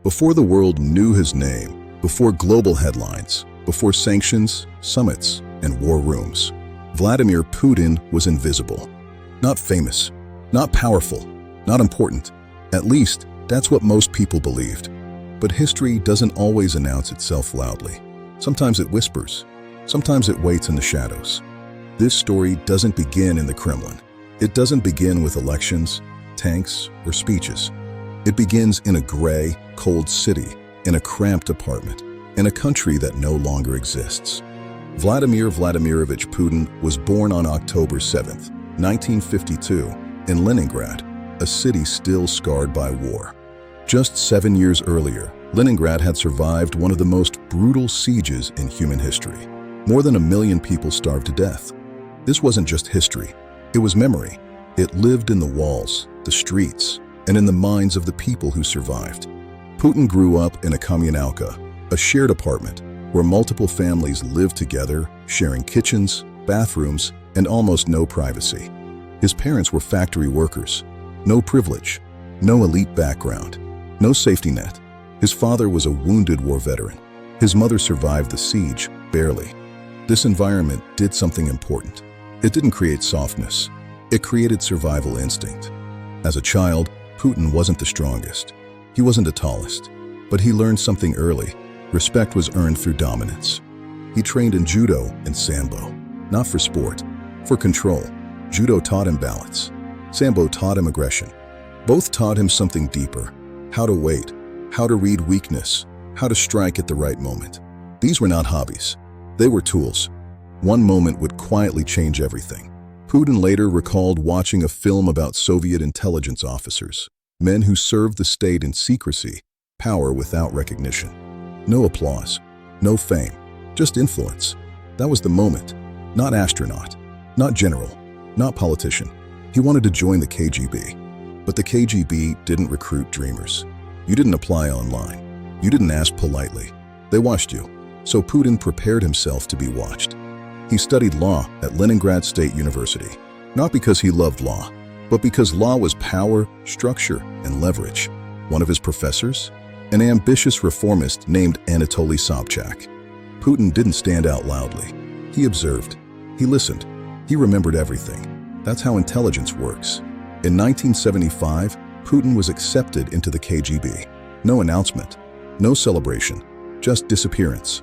Before the world knew his name, before global headlines, before sanctions, summits, and war rooms, Vladimir Putin was invisible. Not famous, not powerful, not important. At least, that's what most people believed. But history doesn't always announce itself loudly. Sometimes it whispers. Sometimes it waits in the shadows. This story doesn't begin in the Kremlin. It doesn't begin with elections, tanks, or speeches. It begins in a gray, cold city, in a cramped apartment, in a country that no longer exists. Vladimir Vladimirovich Putin was born on October 7, 1952, in Leningrad, a city still scarred by war. Just 7 years earlier, Leningrad had survived one of the most brutal sieges in human history. More than 1 million people starved to death. This wasn't just history, it was memory. It lived in the walls, the streets, and in the minds of the people who survived. Putin grew up in a kommunalka, a shared apartment where multiple families lived together, sharing kitchens, bathrooms, and almost no privacy. His parents were factory workers. No privilege, no elite background, no safety net. His father was a wounded war veteran. His mother survived the siege, barely. This environment did something important. It didn't create softness. It created survival instinct. As a child, Putin wasn't the strongest. He wasn't the tallest. But he learned something early. Respect was earned through dominance. He trained in judo and sambo, not for sport, for control. Judo taught him balance. Sambo taught him aggression. Both taught him something deeper: how to wait, how to read weakness, how to strike at the right moment. These were not hobbies. They were tools. One moment would quietly change everything. Putin later recalled watching a film about Soviet intelligence officers, men who served the state in secrecy, power without recognition. No applause, no fame, just influence. That was the moment. Not astronaut, not general, not politician. He wanted to join the KGB. But the KGB didn't recruit dreamers. You didn't apply online. You didn't ask politely. They watched you. So Putin prepared himself to be watched. He studied law at Leningrad State University, not because he loved law, but because law was power, structure, and leverage. One of his professors? An ambitious reformist named Anatoly Sobchak. Putin didn't stand out loudly. He observed. He listened. He remembered everything. That's how intelligence works. In 1975, Putin was accepted into the KGB. No announcement, no celebration, just disappearance.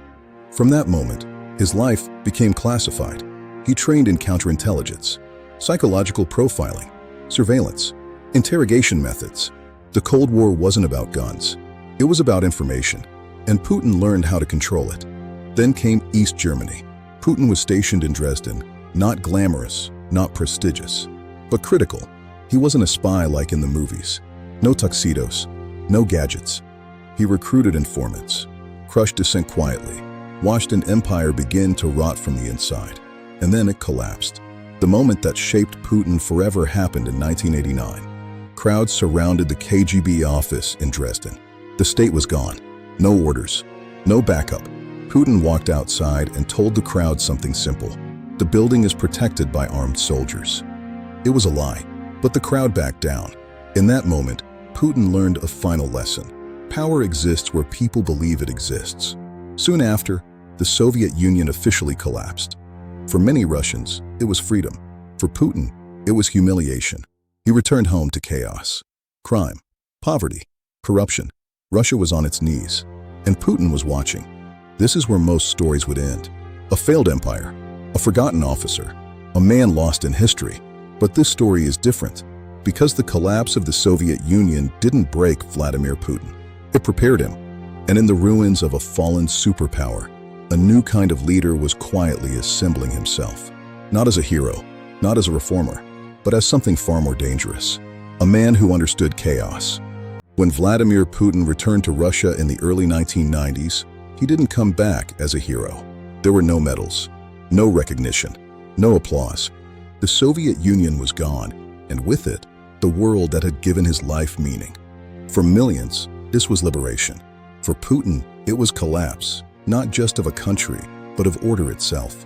From that moment, his life became classified. He trained in counterintelligence, psychological profiling, surveillance, interrogation methods. The Cold War wasn't about guns. It was about information, and Putin learned how to control it. Then came East Germany. Putin was stationed in Dresden, not glamorous, not prestigious, but critical. He wasn't a spy like in the movies. No tuxedos, no gadgets. He recruited informants, crushed dissent quietly, watched an empire begin to rot from the inside. And then it collapsed. The moment that shaped Putin forever happened in 1989. Crowds surrounded the KGB office in Dresden. The state was gone. No orders, no backup. Putin walked outside and told the crowd something simple. The building is protected by armed soldiers. It was a lie, but the crowd backed down. In that moment, Putin learned a final lesson. Power exists where people believe it exists. Soon after, the Soviet Union officially collapsed. For many Russians, it was freedom. For Putin, it was humiliation. He returned home to chaos, crime, poverty, corruption. Russia was on its knees, and Putin was watching. This is where most stories would end. A failed empire, a forgotten officer, a man lost in history. But this story is different, because the collapse of the Soviet Union didn't break Vladimir Putin. It prepared him. And in the ruins of a fallen superpower, a new kind of leader was quietly assembling himself. Not as a hero, not as a reformer, but as something far more dangerous. A man who understood chaos. When Vladimir Putin returned to Russia in the early 1990s, he didn't come back as a hero. There were no medals, no recognition, no applause. The Soviet Union was gone, and with it, the world that had given his life meaning. For millions, this was liberation. For Putin, it was collapse, not just of a country, but of order itself.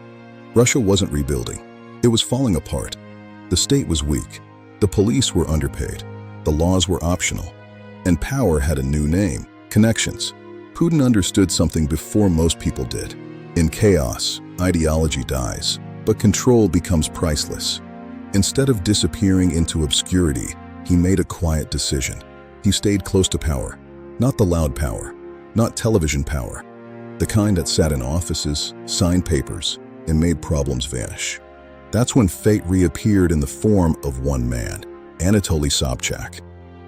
Russia wasn't rebuilding. It was falling apart. The state was weak. The police were underpaid. The laws were optional. And power had a new name: Connections. Putin understood something before most people did. In chaos, ideology dies, but control becomes priceless. Instead of disappearing into obscurity, he made a quiet decision. He stayed close to power. Not the loud power, not television power. The kind that sat in offices, signed papers, and made problems vanish. That's when fate reappeared in the form of one man, Anatoly Sobchak.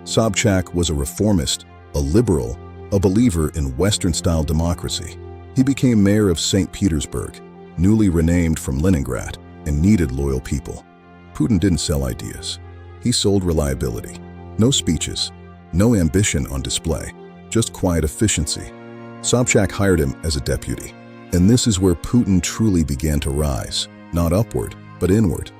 Sobchak was a reformist, a liberal, a believer in Western-style democracy. He became mayor of St. Petersburg, newly renamed from Leningrad, and needed loyal people. Putin didn't sell ideas. He sold reliability. No speeches, no ambition on display, just quiet efficiency. Sobchak hired him as a deputy. And this is where Putin truly began to rise, not upward, but inward.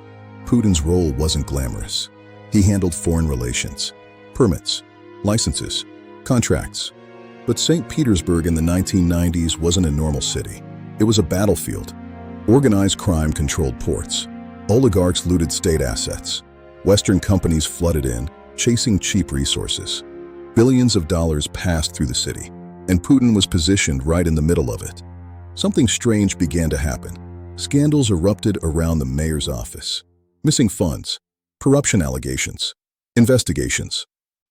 Putin's role wasn't glamorous. He handled foreign relations, permits, licenses, contracts. But St. Petersburg in the 1990s wasn't a normal city. It was a battlefield. Organized crime controlled ports. Oligarchs looted state assets. Western companies flooded in, chasing cheap resources. Billions of dollars passed through the city, and Putin was positioned right in the middle of it. Something strange began to happen. Scandals erupted around the mayor's office. Missing funds, corruption allegations, investigations.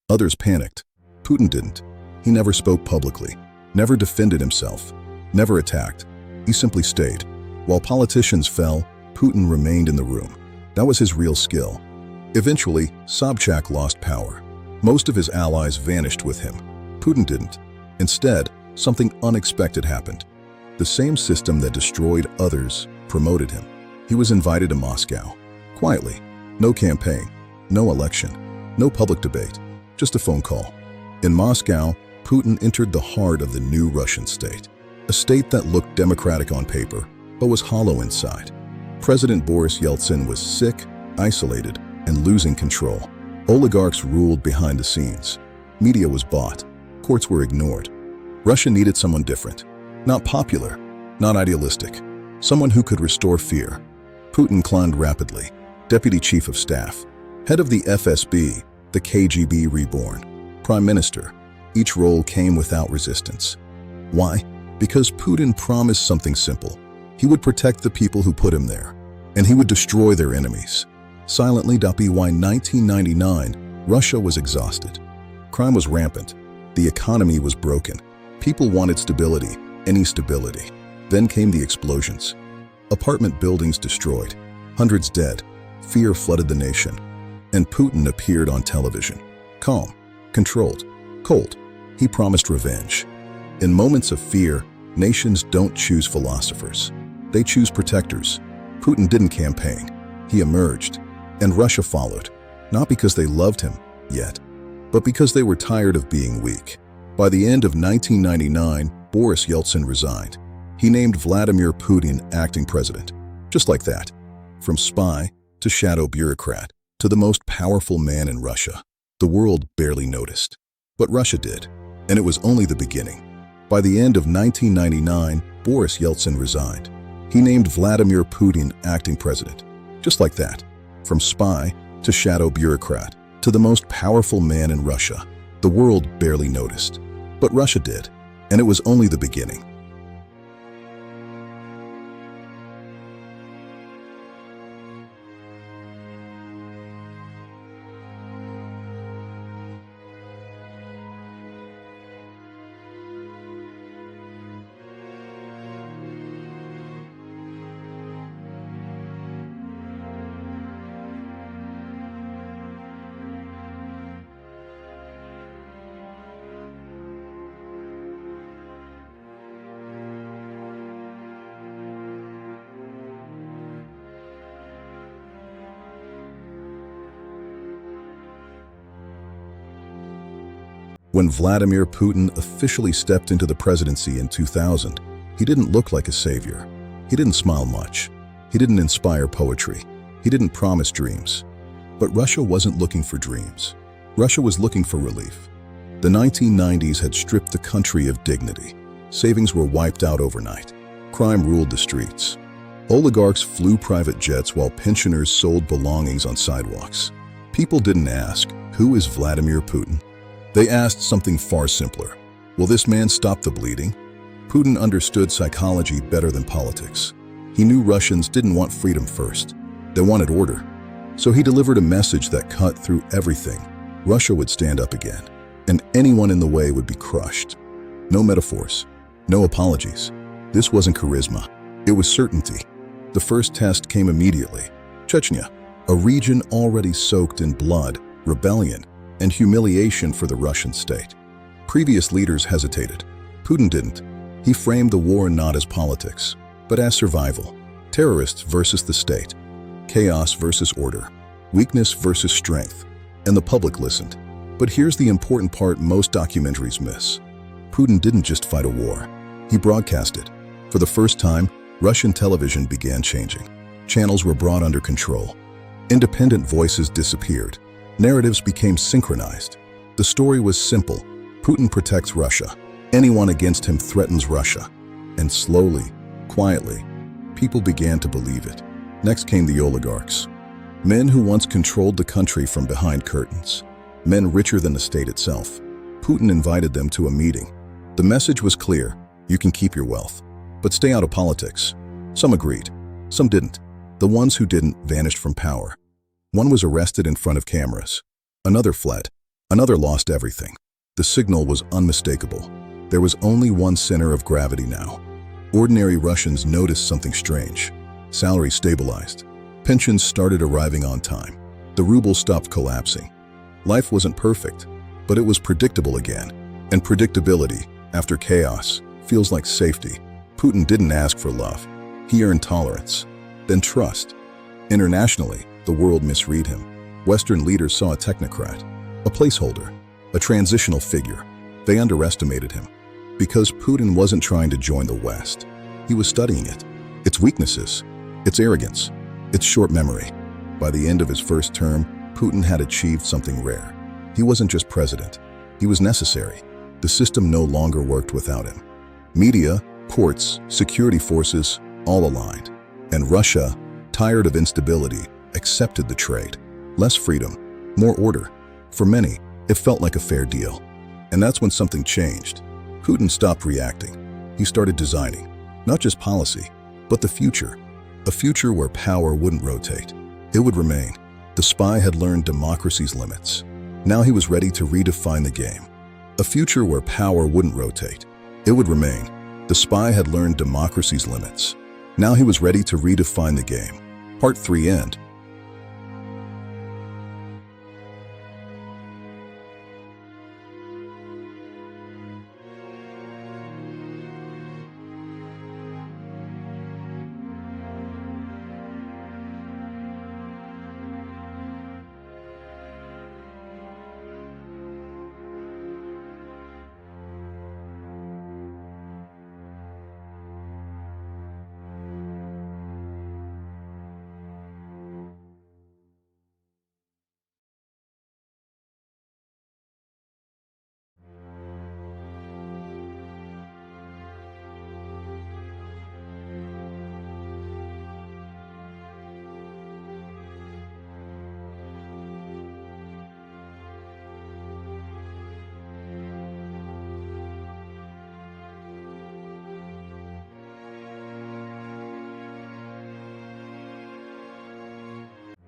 Others panicked. Putin didn't. He never spoke publicly, never defended himself, never attacked. He simply stayed. While politicians fell, Putin remained in the room. That was his real skill. Eventually, Sobchak lost power. Most of his allies vanished with him. Putin didn't. Instead, something unexpected happened. The same system that destroyed others promoted him. He was invited to Moscow. Quietly. No campaign. No election. No public debate. Just a phone call. In Moscow, Putin entered the heart of the new Russian state. A state that looked democratic on paper, but was hollow inside. President Boris Yeltsin was sick, isolated, and losing control. Oligarchs ruled behind the scenes. Media was bought. Courts were ignored. Russia needed someone different. Not popular, not idealistic. Someone who could restore fear. Putin climbed rapidly. Deputy Chief of Staff. Head of the FSB, the KGB reborn. Prime Minister. Each role came without resistance. Why? Because Putin promised something simple. He would protect the people who put him there, and he would destroy their enemies. Silently, by 1999, Russia was exhausted. Crime was rampant. The economy was broken. People wanted stability, any stability. Then came the explosions. Apartment buildings destroyed. Hundreds dead. Fear flooded the nation. And Putin appeared on television. Calm, controlled, cold. He promised revenge. In moments of fear, nations don't choose philosophers. They choose protectors. Putin didn't campaign. He emerged. And Russia followed. Not because they loved him, yet, but because they were tired of being weak. By the end of 1999, Boris Yeltsin resigned. He named Vladimir Putin acting president. Just like that. From spy to shadow bureaucrat to the most powerful man in Russia. The world barely noticed. But Russia did. And it was only the beginning. By the end of 1999, Boris Yeltsin resigned. He named Vladimir Putin acting president. Just like that. From spy to shadow bureaucrat to the most powerful man in Russia. The world barely noticed. But Russia did. And it was only the beginning. When Vladimir Putin officially stepped into the presidency in 2000, he didn't look like a savior. He didn't smile much. He didn't inspire poetry. He didn't promise dreams. But Russia wasn't looking for dreams. Russia was looking for relief. The 1990s had stripped the country of dignity. Savings were wiped out overnight. Crime ruled the streets. Oligarchs flew private jets while pensioners sold belongings on sidewalks. People didn't ask, "Who is Vladimir Putin?" They asked something far simpler. Will this man stop the bleeding? Putin understood psychology better than politics. He knew Russians didn't want freedom first. They wanted order. So he delivered a message that cut through everything. Russia would stand up again, and anyone in the way would be crushed. No metaphors, no apologies. This wasn't charisma. It was certainty. The first test came immediately. Chechnya, a region already soaked in blood, rebellion, and humiliation for the Russian state. Previous leaders hesitated. Putin didn't. He framed the war not as politics, but as survival. Terrorists versus the state. Chaos versus order. Weakness versus strength. And the public listened. But here's the important part most documentaries miss. Putin didn't just fight a war. He broadcast it. For the first time, Russian television began changing. Channels were brought under control. Independent voices disappeared. Narratives became synchronized. The story was simple. Putin protects Russia. Anyone against him threatens Russia. And slowly, quietly, people began to believe it. Next came the oligarchs. Men who once controlled the country from behind curtains. Men richer than the state itself. Putin invited them to a meeting. The message was clear. You can keep your wealth, but stay out of politics. Some agreed. Some didn't. The ones who didn't vanished from power. One was arrested in front of cameras. Another fled. Another lost everything. The signal was unmistakable. There was only one center of gravity now. Ordinary Russians noticed something strange. Salaries stabilized. Pensions started arriving on time. The ruble stopped collapsing. Life wasn't perfect, but it was predictable again. And predictability, after chaos, feels like safety. Putin didn't ask for love. He earned tolerance. Then trust. Internationally, the world misread him. Western leaders saw a technocrat, a placeholder, a transitional figure. They underestimated him. Because Putin wasn't trying to join the West. He was studying it. Its weaknesses, its arrogance, its short memory. By the end of his first term, Putin had achieved something rare. He wasn't just president. He was necessary. The system no longer worked without him. Media, courts, security forces, all aligned. And Russia, tired of instability, accepted the trade. Less freedom, more order. For many, it felt like a fair deal. And that's when something changed. Putin stopped reacting. He started designing, not just policy, but the future. A future where power wouldn't rotate. It would remain. The spy had learned democracy's limits. Now he was ready to redefine the game. A future where power wouldn't rotate. It would remain. The spy had learned democracy's limits. Now he was ready to redefine the game. Part 3 end.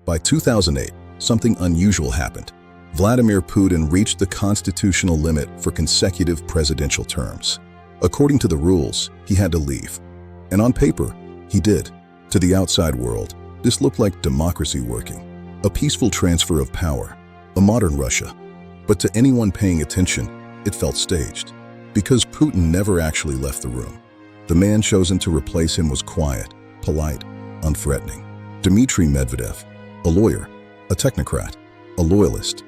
By 2008, something unusual happened. Vladimir Putin reached the constitutional limit for consecutive presidential terms. According to the rules, he had to leave. And on paper, he did. To the outside world, this looked like democracy working, a peaceful transfer of power, a modern Russia. But to anyone paying attention, it felt staged. Because Putin never actually left the room. The man chosen to replace him was quiet, polite, unthreatening. Dmitry Medvedev, a lawyer, a technocrat, a loyalist.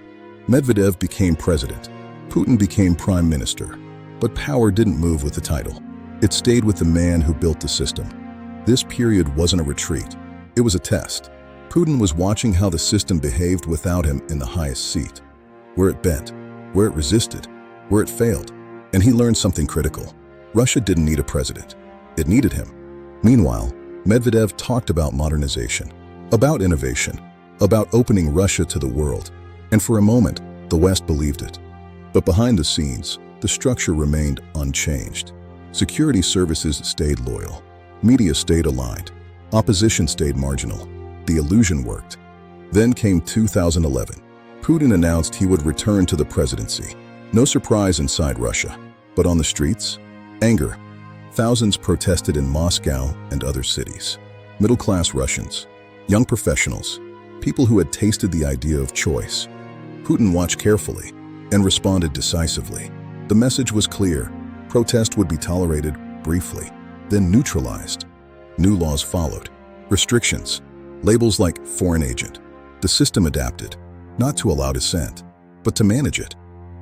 Medvedev became president. Putin became prime minister. But power didn't move with the title. It stayed with the man who built the system. This period wasn't a retreat. It was a test. Putin was watching how the system behaved without him in the highest seat. Where it bent, where it resisted, where it failed. And he learned something critical. Russia didn't need a president. It needed him. Meanwhile, Medvedev talked about modernization, about innovation, about opening Russia to the world. And for a moment, the West believed it. But behind the scenes, the structure remained unchanged. Security services stayed loyal. Media stayed aligned. Opposition stayed marginal. The illusion worked. Then came 2011. Putin announced he would return to the presidency. No surprise inside Russia. But on the streets, anger. Thousands protested in Moscow and other cities. Middle-class Russians, young professionals, people who had tasted the idea of choice. Putin watched carefully and responded decisively. The message was clear. Protest would be tolerated briefly, then neutralized. New laws followed. Restrictions, labels like foreign agent. The system adapted, not to allow dissent, but to manage it.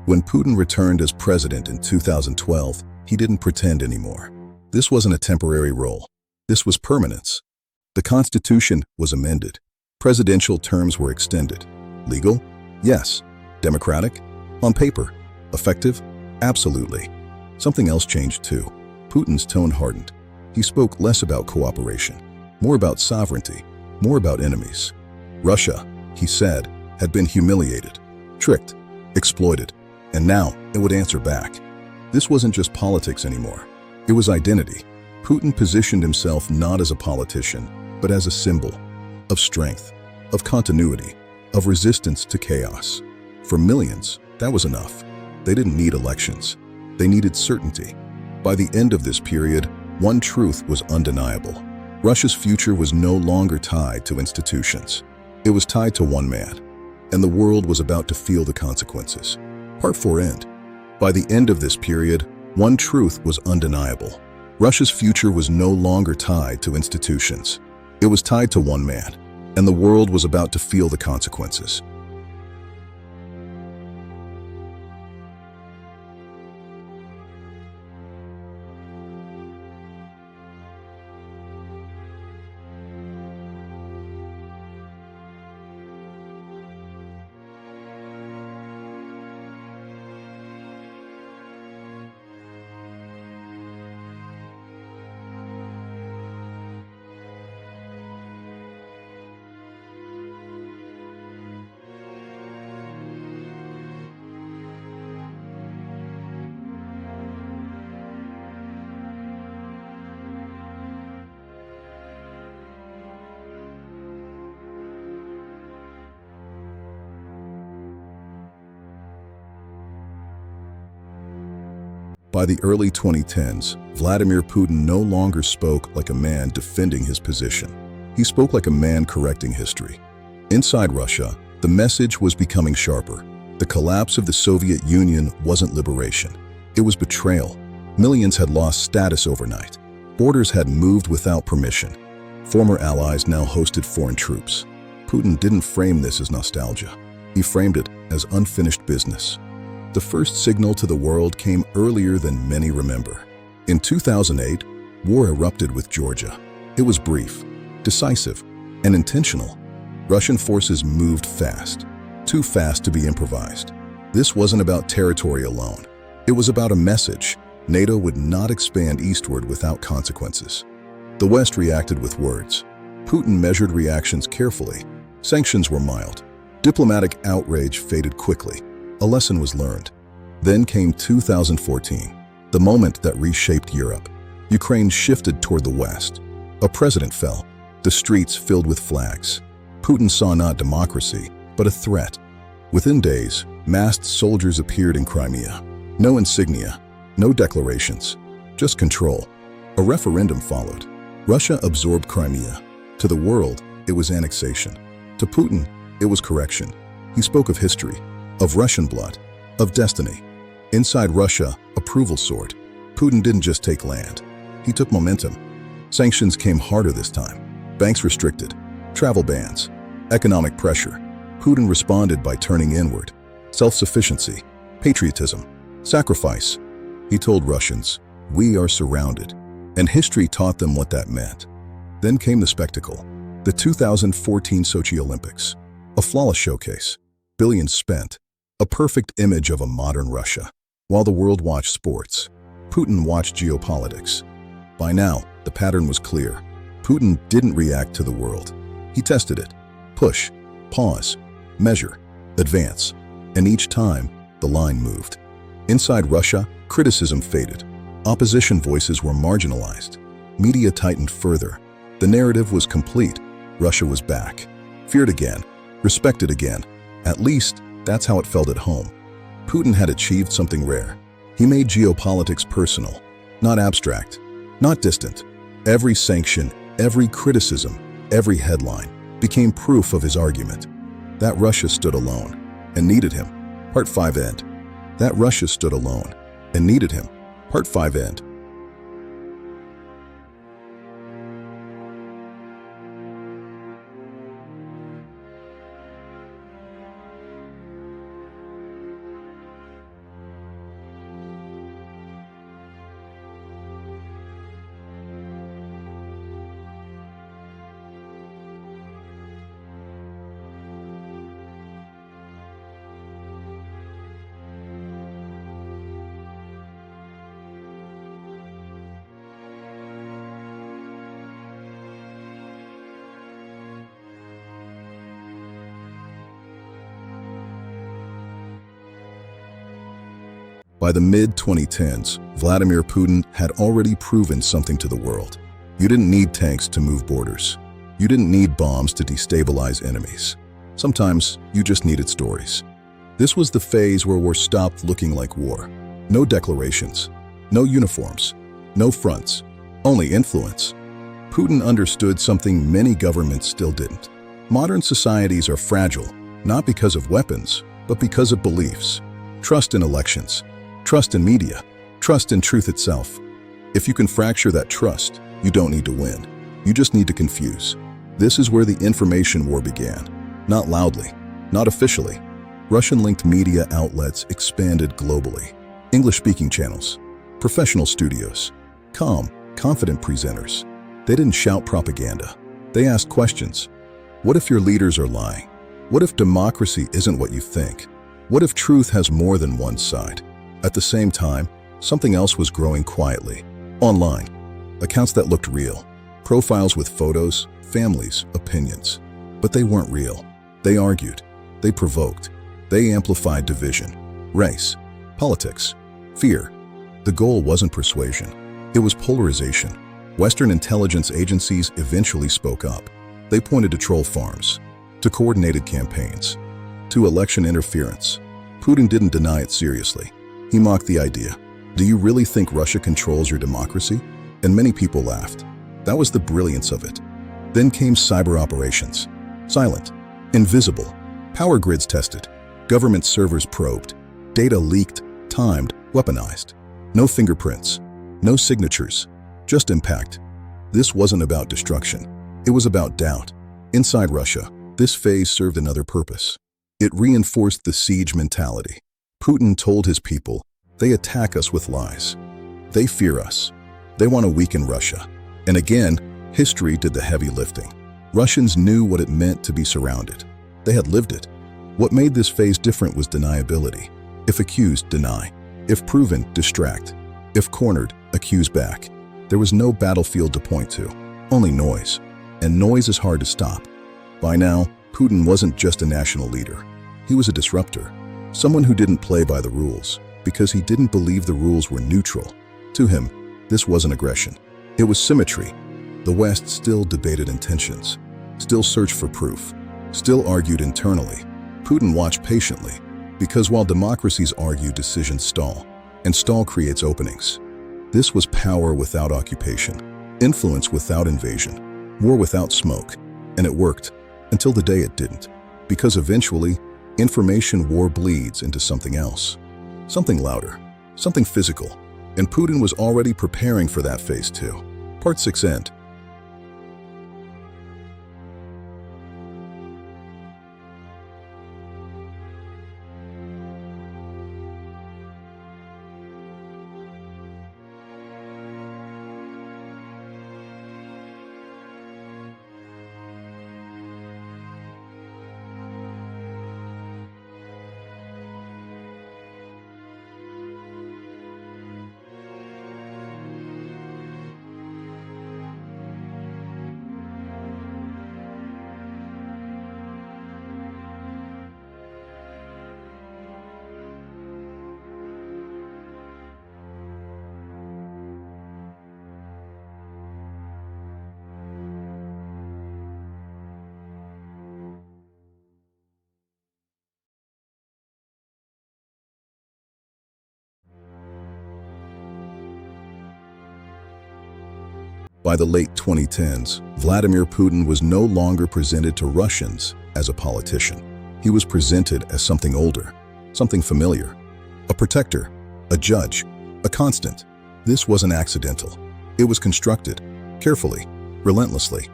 When Putin returned as president in 2012, he didn't pretend anymore. This wasn't a temporary role. This was permanence. The Constitution was amended. Presidential terms were extended. Legal? Yes. Democratic? On paper. Effective? Absolutely. Something else changed too. Putin's tone hardened. He spoke less about cooperation, more about sovereignty, more about enemies. Russia, he said, had been humiliated, tricked, exploited, and now it would answer back. This wasn't just politics anymore. It was identity. Putin positioned himself not as a politician, but as a symbol of strength, of continuity, of resistance to chaos. For millions, that was enough. They didn't need elections. They needed certainty. By the end of this period, one truth was undeniable. Russia's future was no longer tied to institutions. It was tied to one man, and the world was about to feel the consequences. Part 4 end. By the end of this period, one truth was undeniable. Russia's future was no longer tied to institutions. It was tied to one man, and the world was about to feel the consequences. By the early 2010s, Vladimir Putin no longer spoke like a man defending his position. He spoke like a man correcting history. Inside Russia, the message was becoming sharper. The collapse of the Soviet Union wasn't liberation. It was betrayal. Millions had lost status overnight. Borders had moved without permission. Former allies now hosted foreign troops. Putin didn't frame this as nostalgia. He framed it as unfinished business. The first signal to the world came earlier than many remember. In 2008, war erupted with Georgia. It was brief, decisive, and intentional. Russian forces moved fast, too fast to be improvised. This wasn't about territory alone. It was about a message. NATO would not expand eastward without consequences. The West reacted with words. Putin measured reactions carefully. Sanctions were mild. Diplomatic outrage faded quickly. A lesson was learned. Then came 2014, the moment that reshaped Europe. Ukraine shifted toward the West. A president fell, the streets filled with flags. Putin saw not democracy, but a threat. Within days, masked soldiers appeared in Crimea. No insignia, no declarations, just control. A referendum followed. Russia absorbed Crimea. To the world, it was annexation. To Putin, it was correction. He spoke of history, of Russian blood, of destiny. Inside Russia, approval soared. Putin didn't just take land. He took momentum. Sanctions came harder this time. Banks restricted. Travel bans. Economic pressure. Putin responded by turning inward. Self-sufficiency. Patriotism. Sacrifice. He told Russians, "We are surrounded." And history taught them what that meant. Then came the spectacle. The 2014 Sochi Olympics. A flawless showcase. Billions spent. A perfect image of a modern Russia. While the world watched sports, Putin watched geopolitics. By now, the pattern was clear. Putin didn't react to the world. He tested it. Push, pause, measure, advance. And each time, the line moved. Inside Russia, criticism faded. Opposition voices were marginalized. Media tightened further. The narrative was complete. Russia was back. Feared again. Respected again. At least, that's how it felt at home. Putin had achieved something rare. He made geopolitics personal, not abstract, not distant. Every sanction, every criticism, every headline became proof of his argument. That Russia stood alone and needed him. Part 5 end. That Russia stood alone and needed him. Part 5 end. By the mid-2010s, Vladimir Putin had already proven something to the world. You didn't need tanks to move borders. You didn't need bombs to destabilize enemies. Sometimes you just needed stories. This was the phase where war stopped looking like war. No declarations, no uniforms, no fronts, only influence. Putin understood something many governments still didn't. Modern societies are fragile, not because of weapons, but because of beliefs. Trust in elections. Trust in media, trust in truth itself. If you can fracture that trust, you don't need to win. You just need to confuse. This is where the information war began. Not loudly, not officially. Russian-linked media outlets expanded globally. English-speaking channels, professional studios, calm, confident presenters. They didn't shout propaganda. They asked questions. What if your leaders are lying? What if democracy isn't what you think? What if truth has more than one side? At the same time, something else was growing quietly. Online. Accounts that looked real. Profiles with photos, families, opinions. But they weren't real. They argued. They provoked. They amplified division. Race. Politics. Fear. The goal wasn't persuasion. It was polarization. Western intelligence agencies eventually spoke up. They pointed to troll farms, to coordinated campaigns, to election interference. Putin didn't deny it seriously. He mocked the idea. Do you really think Russia controls your democracy? And many people laughed. That was the brilliance of it. Then came cyber operations. Silent, invisible, power grids tested, government servers probed, data leaked, timed, weaponized. No fingerprints, no signatures, just impact. This wasn't about destruction. It was about doubt. Inside Russia, this phase served another purpose. It reinforced the siege mentality. Putin told his people, they attack us with lies. They fear us. They want to weaken Russia. And again, history did the heavy lifting. Russians knew what it meant to be surrounded. They had lived it. What made this phase different was deniability. If accused, deny. If proven, distract. If cornered, accuse back. There was no battlefield to point to, only noise. And noise is hard to stop. By now, Putin wasn't just a national leader. He was a disruptor. Someone who didn't play by the rules, because he didn't believe the rules were neutral. To him, this wasn't aggression. It was symmetry. The West still debated intentions, still searched for proof, still argued internally. Putin watched patiently, because while democracies argue, decisions stall, and stall creates openings. This was power without occupation, influence without invasion, war without smoke, and it worked, until the day it didn't. Because eventually, information war bleeds into something else. Something louder, something physical, and Putin was already preparing for that phase too. Part 6 end. By the late 2010s, Vladimir Putin was no longer presented to Russians as a politician. He was presented as something older, something familiar, a protector, a judge, a constant. This wasn't accidental. It was constructed, carefully, relentlessly.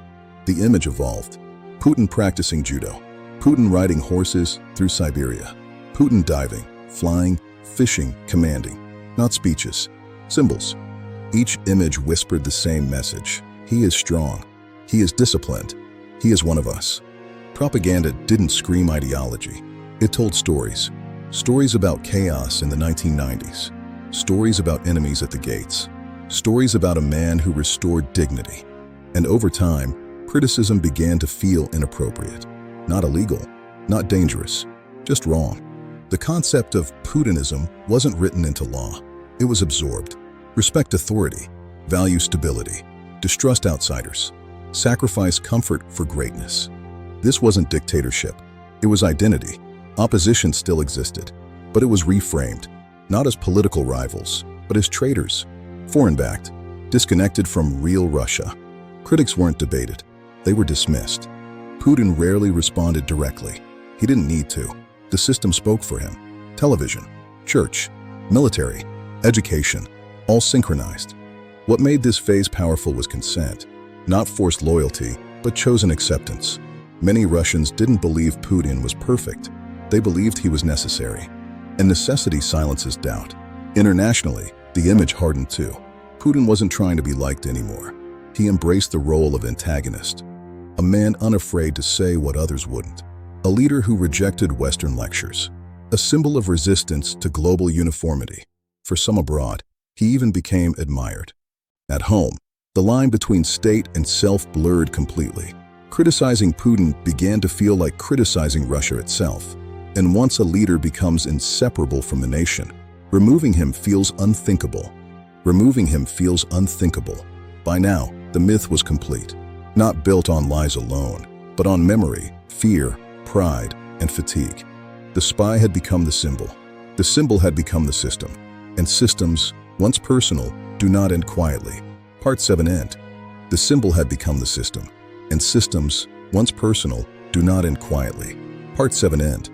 The image evolved. Putin practicing judo, Putin riding horses through Siberia, Putin diving, flying, fishing, commanding. Not speeches, symbols. Each image whispered the same message. He is strong. He is disciplined. He is one of us. Propaganda didn't scream ideology. It told stories. Stories about chaos in the 1990s. Stories about enemies at the gates. Stories about a man who restored dignity. And over time, criticism began to feel inappropriate. Not illegal, not dangerous, just wrong. The concept of Putinism wasn't written into law. It was absorbed. Respect authority, value stability, distrust outsiders, sacrifice comfort for greatness. This wasn't dictatorship. It was identity. Opposition still existed, but it was reframed, not as political rivals, but as traitors, foreign-backed, disconnected from real Russia. Critics weren't debated. They were dismissed. Putin rarely responded directly. He didn't need to. The system spoke for him. Television, church, military, education, all synchronized. What made this phase powerful was consent, not forced loyalty, but chosen acceptance. Many Russians didn't believe Putin was perfect. They believed he was necessary. And necessity silences doubt. Internationally, the image hardened too. Putin wasn't trying to be liked anymore. He embraced the role of antagonist, a man unafraid to say what others wouldn't, a leader who rejected Western lectures, a symbol of resistance to global uniformity. For some abroad, he even became admired. At home, the line between state and self blurred completely. Criticizing Putin began to feel like criticizing Russia itself. And once a leader becomes inseparable from the nation, removing him feels unthinkable. Removing him feels unthinkable. By now, the myth was complete, not built on lies alone, but on memory, fear, pride, and fatigue. The spy had become the symbol. The symbol had become the system. And systems, once personal, do not end quietly. Part 7 end. The symbol had become the system. And systems, once personal, do not end quietly. Part 7 end.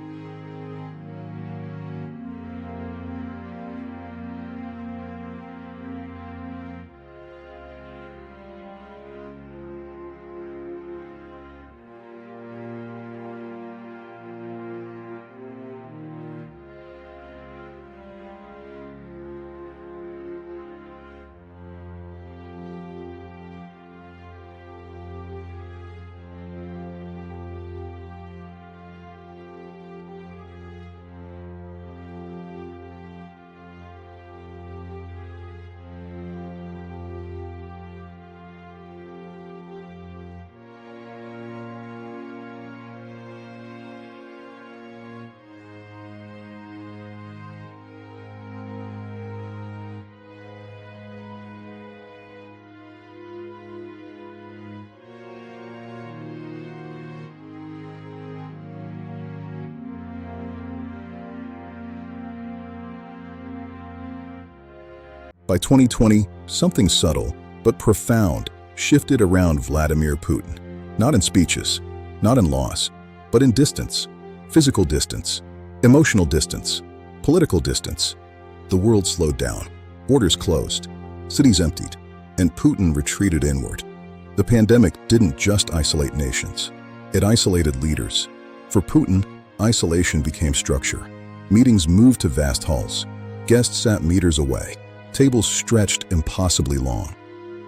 By 2020, something subtle but profound shifted around Vladimir Putin. Not in speeches, not in laws, but in distance. Physical distance, emotional distance, political distance. The world slowed down, borders closed, cities emptied, and Putin retreated inward. The pandemic didn't just isolate nations. It isolated leaders. For Putin, isolation became structure. Meetings moved to vast halls. Guests sat meters away. Tables stretched impossibly long.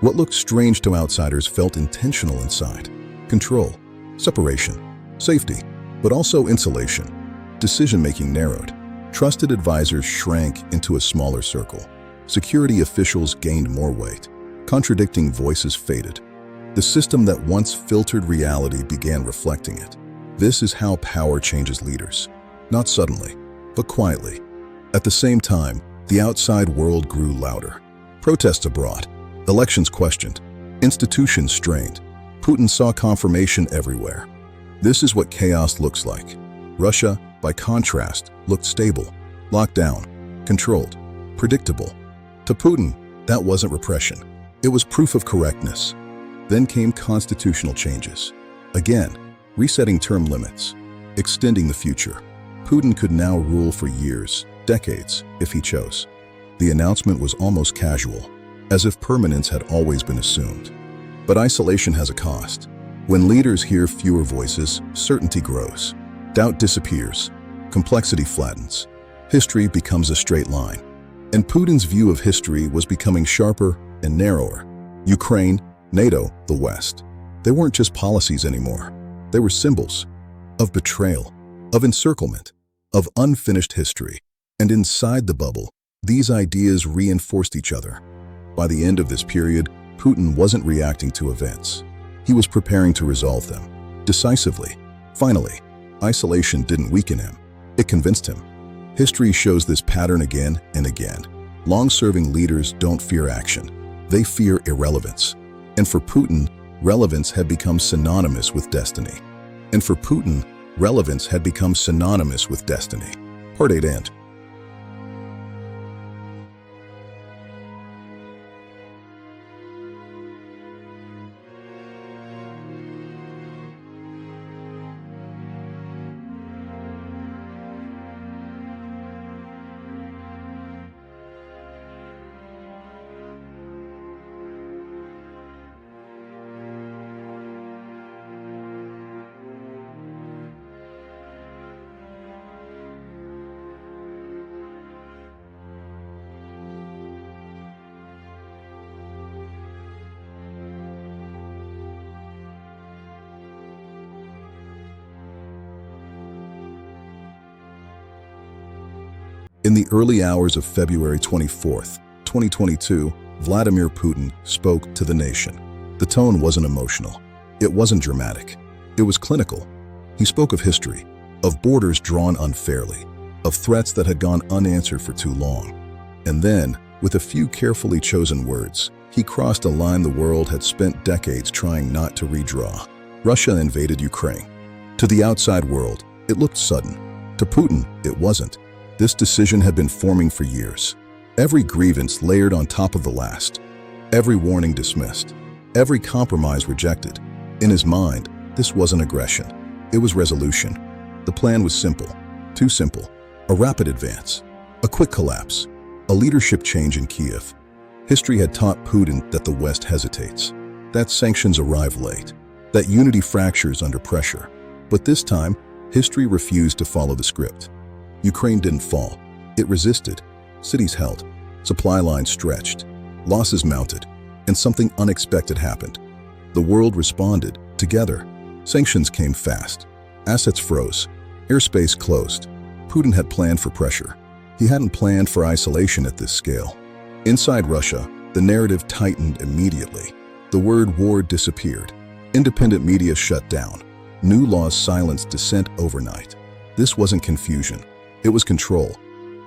What looked strange to outsiders felt intentional inside. Control, separation, safety, but also insulation. Decision-making narrowed. Trusted advisors shrank into a smaller circle. Security officials gained more weight. Contradicting voices faded. The system that once filtered reality began reflecting it. This is how power changes leaders. Not suddenly, but quietly. At the same time, the outside world grew louder. Protests abroad, elections questioned, institutions strained. Putin saw confirmation everywhere. This is what chaos looks like. Russia, by contrast, looked stable, locked down, controlled, predictable. To Putin, that wasn't repression. It was proof of correctness. Then came constitutional changes. Again, resetting term limits, extending the future. Putin could now rule for years, decades, if he chose. The announcement was almost casual, as if permanence had always been assumed. But isolation has a cost. When leaders hear fewer voices, certainty grows. Doubt disappears. Complexity flattens. History becomes a straight line. And Putin's view of history was becoming sharper and narrower. Ukraine, NATO, the West. They weren't just policies anymore. They were symbols of betrayal, of encirclement, of unfinished history. And inside the bubble, these ideas reinforced each other. By the end of this period, Putin wasn't reacting to events. He was preparing to resolve them, decisively. Finally, isolation didn't weaken him. It convinced him. History shows this pattern again and again. Long-serving leaders don't fear action. They fear irrelevance. And for Putin, relevance had become synonymous with destiny. Part 8 end. In the early hours of February 24th, 2022, Vladimir Putin spoke to the nation. The tone wasn't emotional. It wasn't dramatic. It was clinical. He spoke of history, of borders drawn unfairly, of threats that had gone unanswered for too long. And then, with a few carefully chosen words, he crossed a line the world had spent decades trying not to redraw. Russia invaded Ukraine. To the outside world, it looked sudden. To Putin, it wasn't. This decision had been forming for years. Every grievance layered on top of the last. Every warning dismissed. Every compromise rejected. In his mind, this wasn't aggression. It was resolution. The plan was simple. Too simple. A rapid advance. A quick collapse. A leadership change in Kiev. History had taught Putin that the West hesitates. That sanctions arrive late. That unity fractures under pressure. But this time, history refused to follow the script. Ukraine didn't fall. It resisted. Cities held. Supply lines stretched. Losses mounted. And something unexpected happened. The world responded, together. Sanctions came fast. Assets froze. Airspace closed. Putin had planned for pressure. He hadn't planned for isolation at this scale. Inside Russia, the narrative tightened immediately. The word war disappeared. Independent media shut down. New laws silenced dissent overnight. This wasn't confusion. It was control.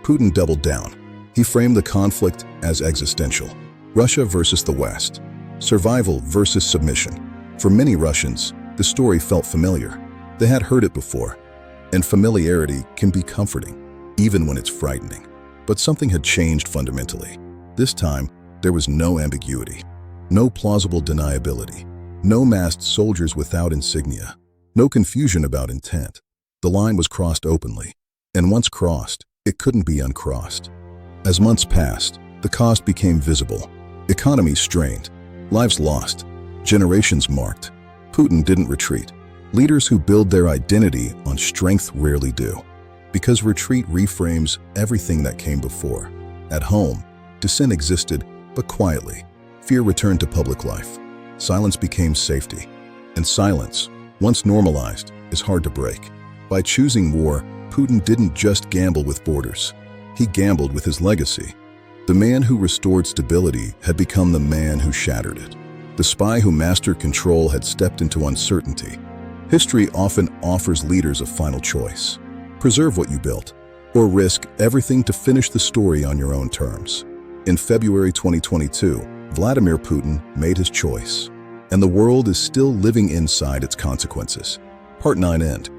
Putin doubled down. He framed the conflict as existential. Russia versus the West. Survival versus submission. For many Russians, the story felt familiar. They had heard it before. And familiarity can be comforting, even when it's frightening. But something had changed fundamentally. This time, there was no ambiguity. No plausible deniability. No masked soldiers without insignia. No confusion about intent. The line was crossed openly. And once crossed, it couldn't be uncrossed. As months passed, the cost became visible. Economies strained, lives lost, generations marked. Putin didn't retreat. Leaders who build their identity on strength rarely do. Because retreat reframes everything that came before. At home, dissent existed, but quietly. Fear returned to public life. Silence became safety. And silence, once normalized, is hard to break. By choosing war, Putin didn't just gamble with borders. He gambled with his legacy. The man who restored stability had become the man who shattered it. The spy who mastered control had stepped into uncertainty. History often offers leaders a final choice. Preserve what you built, or risk everything to finish the story on your own terms. In February 2022, Vladimir Putin made his choice, and the world is still living inside its consequences. Part 9 end.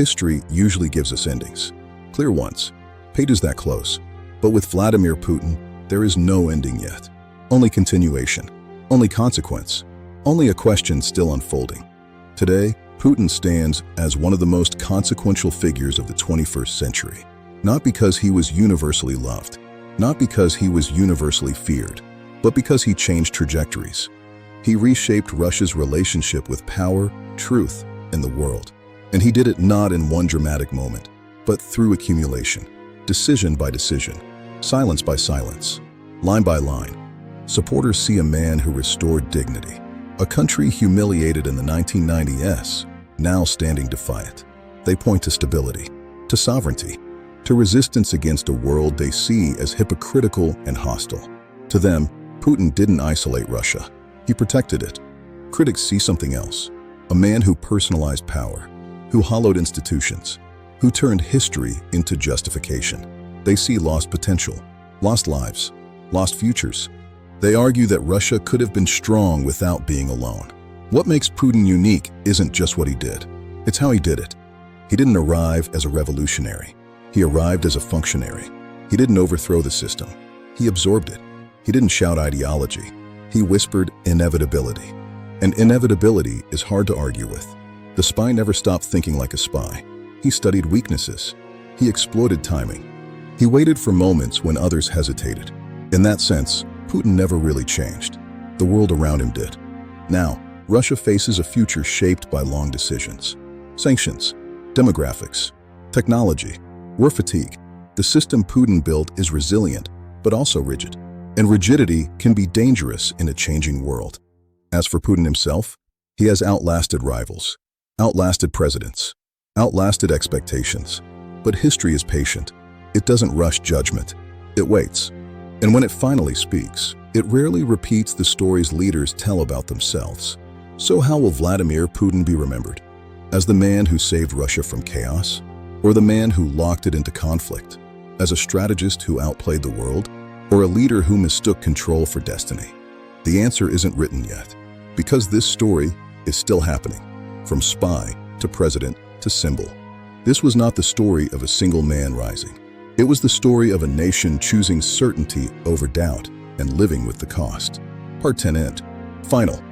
History usually gives us endings. Clear ones, pages that close. But with Vladimir Putin, there is no ending yet. Only continuation, only consequence, only a question still unfolding. Today, Putin stands as one of the most consequential figures of the 21st century. Not because he was universally loved, not because he was universally feared, but because he changed trajectories. He reshaped Russia's relationship with power, truth, and the world. And he did it not in one dramatic moment, but through accumulation, decision by decision, silence by silence, line by line. Supporters see a man who restored dignity, a country humiliated in the 1990s, now standing defiant. They point to stability, to sovereignty, to resistance against a world they see as hypocritical and hostile. To them, Putin didn't isolate Russia. He protected it. Critics see something else, a man who personalized power, who hollowed institutions, who turned history into justification. They see lost potential, lost lives, lost futures. They argue that Russia could have been strong without being alone. What makes Putin unique isn't just what he did, it's how he did it. He didn't arrive as a revolutionary. He arrived as a functionary. He didn't overthrow the system. He absorbed it. He didn't shout ideology. He whispered inevitability. And inevitability is hard to argue with. The spy never stopped thinking like a spy. He studied weaknesses. He exploited timing. He waited for moments when others hesitated. In that sense, Putin never really changed. The world around him did. Now, Russia faces a future shaped by long decisions. Sanctions, demographics, technology, war fatigue. The system Putin built is resilient, but also rigid. And rigidity can be dangerous in a changing world. As for Putin himself, he has outlasted rivals, outlasted presidents, outlasted expectations. But history is patient. It doesn't rush judgment. It waits. And when it finally speaks, it rarely repeats the stories leaders tell about themselves. So how will Vladimir Putin be remembered? As the man who saved Russia from chaos? Or the man who locked it into conflict? As a strategist who outplayed the world? Or a leader who mistook control for destiny? The answer isn't written yet, because this story is still happening, from spy to president to symbol. This was not the story of a single man rising. It was the story of a nation choosing certainty over doubt and living with the cost. Part 10 end. Final.